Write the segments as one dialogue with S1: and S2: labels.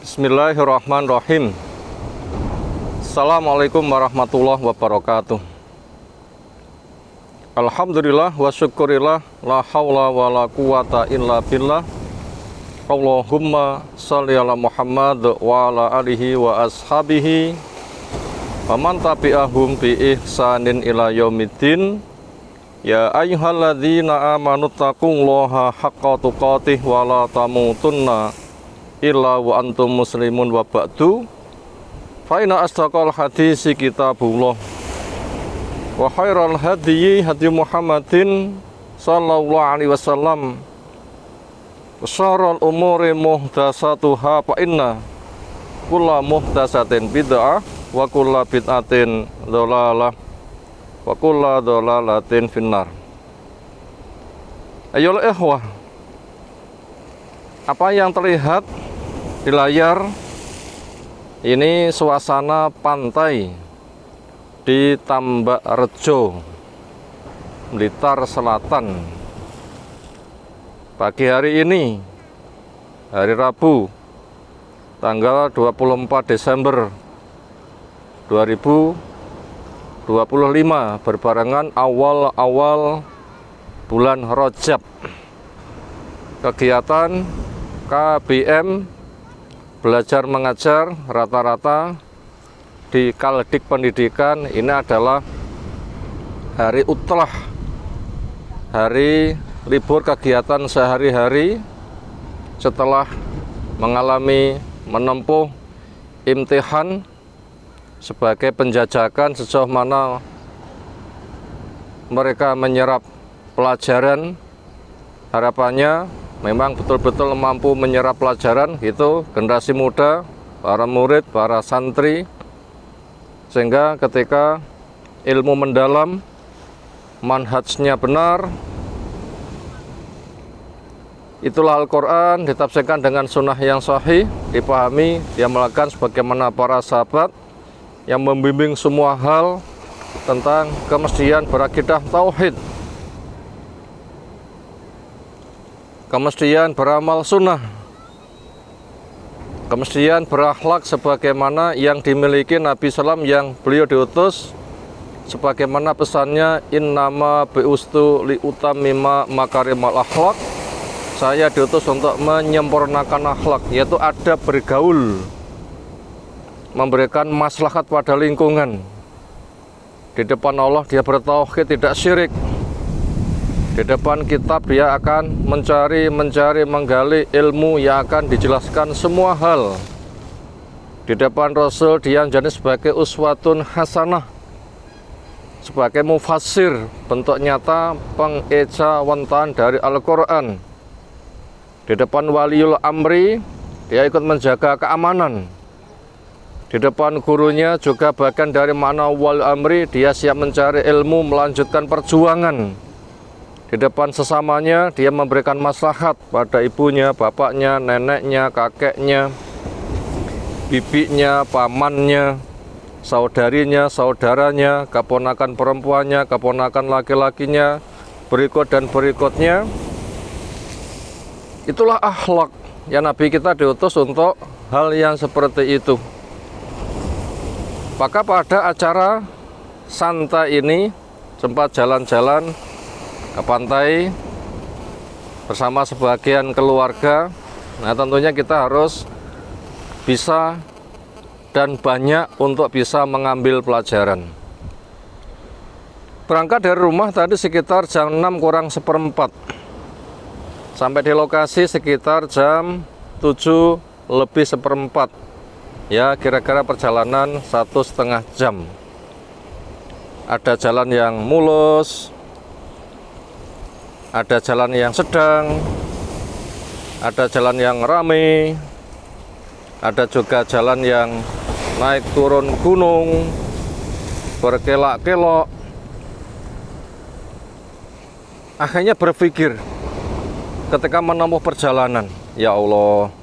S1: Bismillahirrahmanirrahim. Assalamualaikum warahmatullahi wabarakatuh. Alhamdulillah wa syukurillah, la hawla wa la quwata illa billah. Allahumma sholli ala Muhammad wa ala alihi wa ashabihi wa man tabi'ahum bi ihsanin ila yaumiddin. Ya ayyuhalladzina amanu taqullaha haqqa tuqatih wa la tamutunna illa wa antum muslimun wa ba'du. Fa inna asdaqal hadisi kitabullah wa khairal hadyi hadyi Muhammadin sallallahu alaihi wasallam wa syarrul umuri muhdatsatuha fa inna kulla muhdatsatin bid'ah wa kulla bid'atin dhalalah wa kulla dhalalatin finnar. Ayolah ikhwah, apa yang terlihat di layar ini suasana pantai di Tambakrejo, Blitar Selatan. Pagi hari ini, hari Rabu, tanggal 24 Desember 2025, berbarengan awal-awal bulan Rajab. Kegiatan KBM belajar mengajar rata-rata di Kaldik Pendidikan ini adalah hari utlah, hari libur kegiatan sehari-hari setelah menempuh imtihan sebagai penjajakan sejauh mana mereka menyerap pelajaran. Harapannya memang betul-betul mampu menyerap pelajaran itu generasi muda, para murid, para santri, sehingga ketika ilmu mendalam, manhajnya benar, itulah Al-Quran ditafsirkan dengan sunnah yang sahih, dipahami, diamalkan sebagaimana para sahabat yang membimbing semua hal tentang kemestian berakidah tauhid, kemestian beramal sunnah, kemestian berakhlak sebagaimana yang dimiliki Nabi SAW yang beliau diutus, sebagaimana pesannya, innama biustu liutamima makarimal akhlak, saya diutus untuk menyempurnakan akhlak, yaitu adab bergaul, memberikan maslahat pada lingkungan. Di depan Allah dia bertauhid, tidak syirik. Di depan kitab dia akan mencari, menggali ilmu yang akan dijelaskan semua hal. Di depan Rasul dia menjadi sebagai uswatun hasanah, sebagai mufassir, bentuk nyata pengejawantahan dari Al-Quran. Di depan waliul amri dia ikut menjaga keamanan. Di depan gurunya juga bagian dari makna wal amri, dia siap mencari ilmu, melanjutkan perjuangan. Di depan sesamanya dia memberikan maslahat pada ibunya, bapaknya, neneknya, kakeknya, bibinya, pamannya, saudarinya, saudaranya, keponakan perempuannya, keponakan laki-lakinya, berikut dan berikutnya. Itulah akhlak yang Nabi kita diutus untuk hal yang seperti itu. Maka pada acara santai ini sempat jalan-jalan ke pantai bersama sebagian keluarga. Nah, tentunya kita harus bisa dan banyak untuk bisa mengambil pelajaran. Berangkat dari rumah tadi sekitar jam 6 kurang seperempat. Sampai di lokasi sekitar jam 7 lebih seperempat. Ya, kira-kira perjalanan 1,5 jam. Ada jalan yang mulus, ada jalan yang sedang, ada jalan yang ramai, ada juga jalan yang naik turun gunung, berkelok-kelok. Akhirnya berpikir ketika menempuh perjalanan, ya Allah,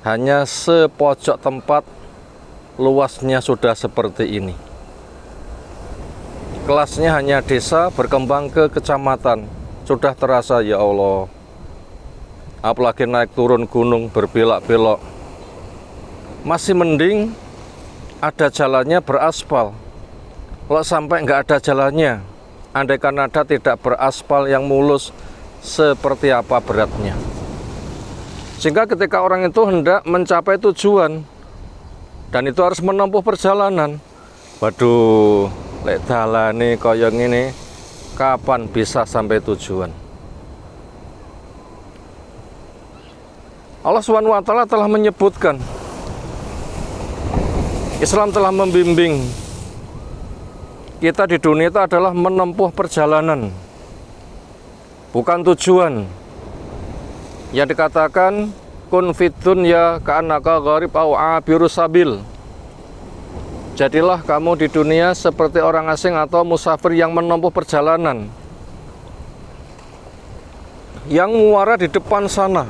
S1: hanya sepojok tempat luasnya sudah seperti ini. Kelasnya hanya desa berkembang ke kecamatan. Sudah terasa, ya Allah. Apalagi naik turun gunung berbelok-belok. masih mending ada jalannya beraspal. Kalau sampai nggak ada jalannya, andaikan ada tidak beraspal yang mulus, seperti apa beratnya. Sehingga ketika orang itu hendak mencapai tujuan, dan itu harus menempuh perjalanan, waduh, lek dalane kaya ngene, kapan bisa sampai tujuan? Allah SWT telah menyebutkan, Islam telah membimbing kita di dunia itu adalah menempuh perjalanan, bukan tujuan. Yang dikatakan kun fid dunya ka'annaka gharib au abirus sabil. Jadilah kamu di dunia seperti orang asing atau musafir yang menempuh perjalanan, yang muara di depan sana,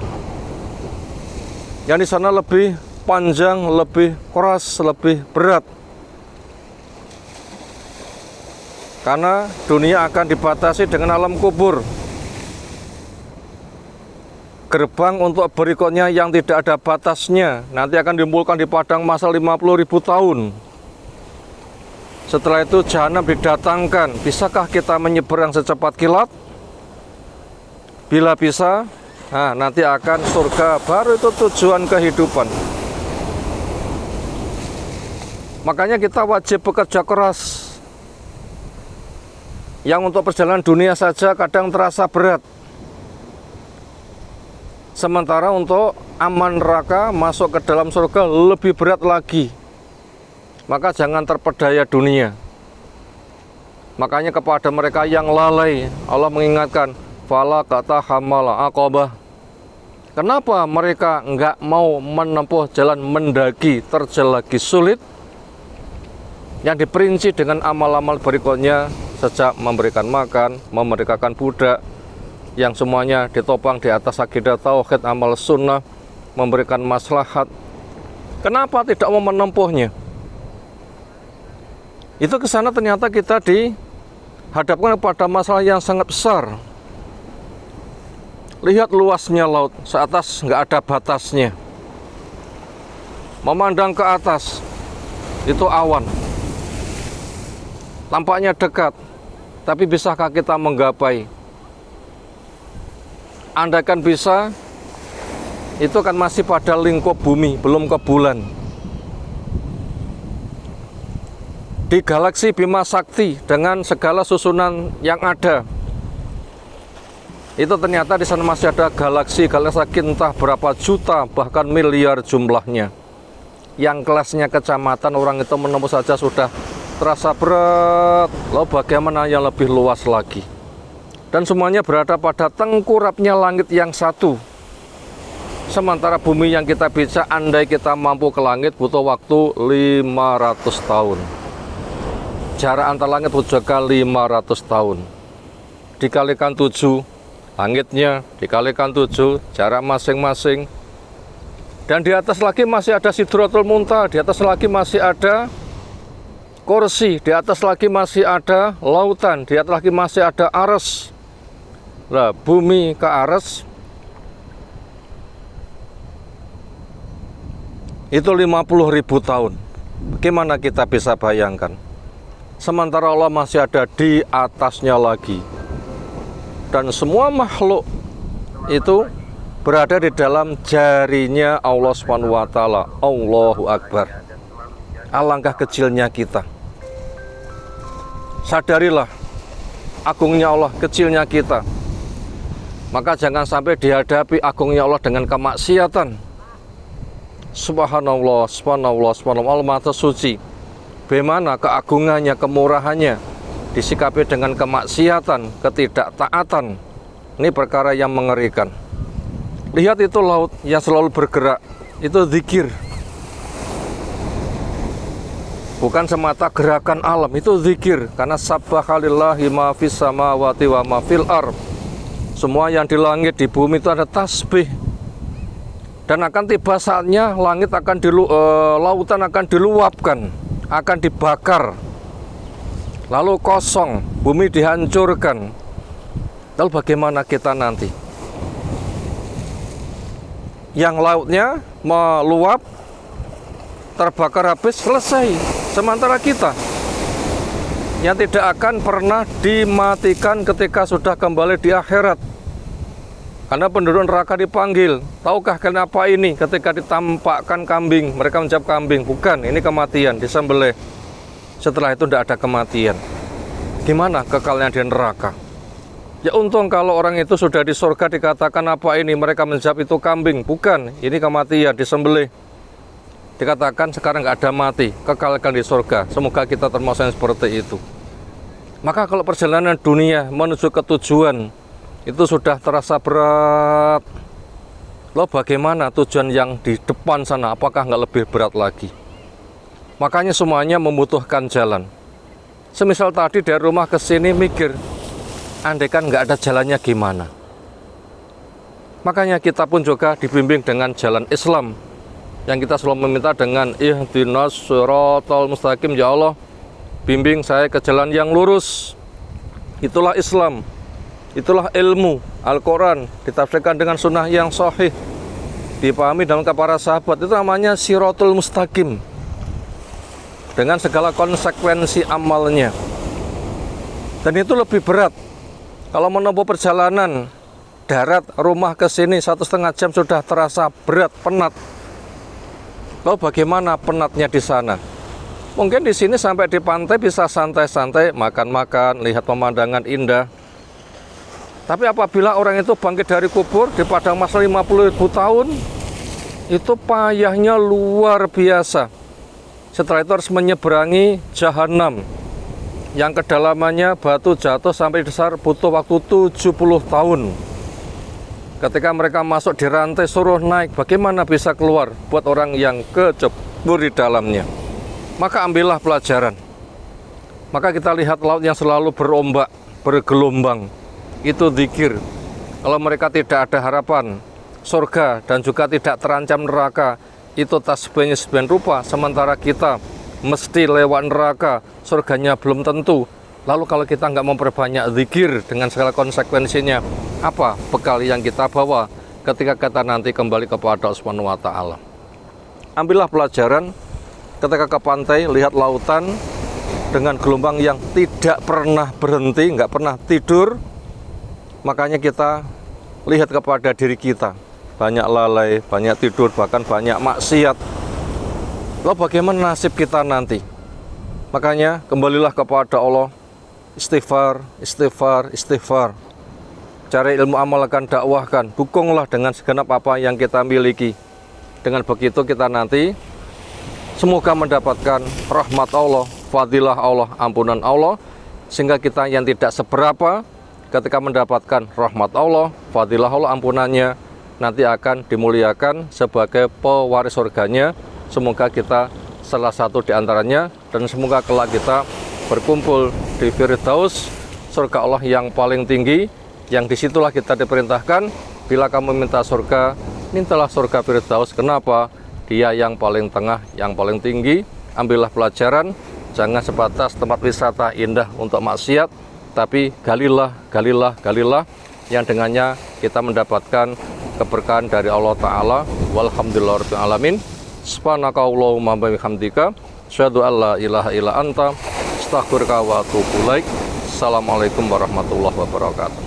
S1: yang di sana lebih panjang, lebih keras, lebih berat. Karena dunia akan dibatasi dengan alam kubur. Gerbang untuk berikutnya yang tidak ada batasnya nanti akan ditimbulkan di padang mahsyar 50.000 tahun. Setelah itu jahanam didatangkan. Bisakah kita menyeberang secepat kilat? Bila bisa, nah nanti akan surga, baru itu tujuan kehidupan. Makanya kita wajib bekerja keras. Yang untuk perjalanan dunia saja kadang terasa berat. Sementara untuk aman neraka, masuk ke dalam surga lebih berat lagi. Maka jangan terpedaya dunia. Makanya kepada mereka yang lalai, Allah mengingatkan, fala kata hamala aqabah. Kenapa mereka enggak mau menempuh jalan mendaki terjal lagi sulit? Yang diperinci dengan amal-amal berikutnya, sejak memberikan makan, memerdekakan budak, yang semuanya ditopang di atas akidah tauhid, amal sunnah, memberikan maslahat. Kenapa tidak mau menempuhnya? Itu ke sana ternyata kita dihadapkan kepada masalah yang sangat besar. Lihat luasnya laut, seatas nggak ada batasnya. Memandang ke atas, itu awan. Tampaknya dekat, tapi bisakah kita menggapai? Andaikan bisa, itu kan masih pada lingkup bumi, belum ke bulan. Di galaksi Bima Sakti dengan segala susunan yang ada, itu ternyata di sana masih ada galaksi entah berapa juta bahkan miliar jumlahnya. Yang kelasnya kecamatan orang itu menempuh saja sudah terasa berat. Lalu bagaimana yang lebih luas lagi? Dan semuanya berada pada tengkurapnya langit yang satu. Sementara bumi yang kita bisa, andai kita mampu ke langit, butuh waktu 500 tahun. Jarak antar langit juga 500 tahun. Dikalikan 7 langitnya, dikalikan 7 jarak masing-masing. Dan di atas lagi masih ada Sidratul Muntaha, di atas lagi masih ada kursi, di atas lagi masih ada lautan, di atas lagi masih ada arsy. Nah, bumi ke arsy itu 50.000 tahun. Bagaimana kita bisa bayangkan? Sementara Allah masih ada di atasnya lagi. Dan semua makhluk itu berada di dalam jarinya Allah SWT. Allahu Akbar. Alangkah kecilnya kita. Sadarilah agungnya Allah, kecilnya kita. Maka jangan sampai dihadapi agungnya Allah dengan kemaksiatan. Subhanallah, subhanallah, subhanallah, Allah Maha Suci. Bagaimana keagungannya, kemurahannya disikapi dengan kemaksiatan, ketidaktaatan. Ini perkara yang mengerikan. Lihat itu laut yang selalu bergerak, itu zikir. Bukan semata gerakan alam, itu zikir. Karena sabbahalillahi ma fis samawati wa ma fil ardh. Semua yang di langit, di bumi itu ada tasbih. Dan akan tiba saatnya langit akan lautan akan diluapkan, akan dibakar. Lalu kosong, bumi dihancurkan. Lalu bagaimana kita nanti? Yang lautnya meluap, terbakar habis, selesai. Sementara kita yang tidak akan pernah dimatikan ketika sudah kembali di akhirat. Karena penduduk neraka dipanggil, tahukah kenapa ini? Ketika ditampakkan kambing, mereka menjawab kambing. Bukan, ini kematian, disembelih. Setelah itu tidak ada kematian. Gimana kekalnya di neraka? Ya untung kalau orang itu sudah di surga dikatakan apa ini? Mereka menjawab itu kambing. Bukan, ini kematian, disembelih. Dikatakan sekarang nggak ada mati, kekalkan di surga. Semoga kita termasuk yang seperti itu. Maka kalau perjalanan dunia menuju ke tujuan itu sudah terasa berat, loh bagaimana tujuan yang di depan sana? Apakah nggak lebih berat lagi? Makanya semuanya membutuhkan jalan. Semisal tadi dari rumah ke sini mikir, andai kan nggak ada jalannya gimana? Makanya kita pun juga dibimbing dengan jalan Islam. Yang kita selalu meminta dengan ihdinas shiratal mustaqim, ya Allah bimbing saya ke jalan yang lurus. Itulah Islam, itulah ilmu Al-Quran ditafsirkan dengan sunnah yang sahih, dipahami dalam para sahabat. Itu namanya shiratul mustaqim dengan segala konsekuensi amalnya. Dan itu lebih berat kalau menempuh perjalanan darat rumah ke sini 1,5 jam sudah terasa berat, penat. Lalu bagaimana penatnya di sana? Mungkin di sini sampai di pantai bisa santai-santai, makan-makan, lihat pemandangan indah. Tapi apabila orang itu bangkit dari kubur di padang mahsyar 50.000 tahun, itu payahnya luar biasa. Setelah itu harus menyeberangi jahanam, yang kedalamannya batu jatuh sampai dasar butuh waktu 70 tahun. Ketika mereka masuk di rantai suruh naik, bagaimana bisa keluar buat orang yang kecebur di dalamnya? Maka ambillah pelajaran. Maka kita lihat laut yang selalu berombak, bergelombang. Itu zikir. Kalau mereka tidak ada harapan surga dan juga tidak terancam neraka, itu tasbihnya sebagian rupa. Sementara kita mesti lewat neraka, surganya belum tentu. Lalu kalau kita nggak memperbanyak zikir dengan segala konsekuensinya, apa bekal yang kita bawa ketika kita nanti kembali kepada Allah Subhanahu wa Ta'ala? Ambillah pelajaran ketika ke pantai, lihat lautan dengan gelombang yang tidak pernah berhenti, nggak pernah tidur. Makanya kita lihat kepada diri kita, banyak lalai, banyak tidur, bahkan banyak maksiat. Lalu bagaimana nasib kita nanti? Makanya kembalilah kepada Allah. Istighfar, istighfar, istighfar. Cari ilmu, amalkan, dakwahkan. Dukunglah dengan segenap apa yang kita miliki. Dengan begitu kita nanti semoga mendapatkan rahmat Allah, fadilah Allah, ampunan Allah. Sehingga kita yang tidak seberapa ketika mendapatkan rahmat Allah, fadilah Allah, ampunannya, nanti akan dimuliakan sebagai pewaris surganya. Semoga kita salah satu di antaranya, dan semoga kelak kita berkumpul di Firdaus, surga Allah yang paling tinggi, yang disitulah kita diperintahkan, bila kamu minta surga, mintalah surga Firdaus. Kenapa? Dia yang paling tengah, yang paling tinggi. Ambillah pelajaran, jangan sebatas tempat wisata indah untuk maksiat, tapi galilah, galilah, galilah, yang dengannya kita mendapatkan keberkahan dari Allah Ta'ala. Walhamdulillahirabbil alamin. Subhanakallahumma wa bihamdika, asyhadu an la ilaha illa anta, astaghfiruka wa atubu ilaik. Assalamualaikum warahmatullahi wabarakatuh.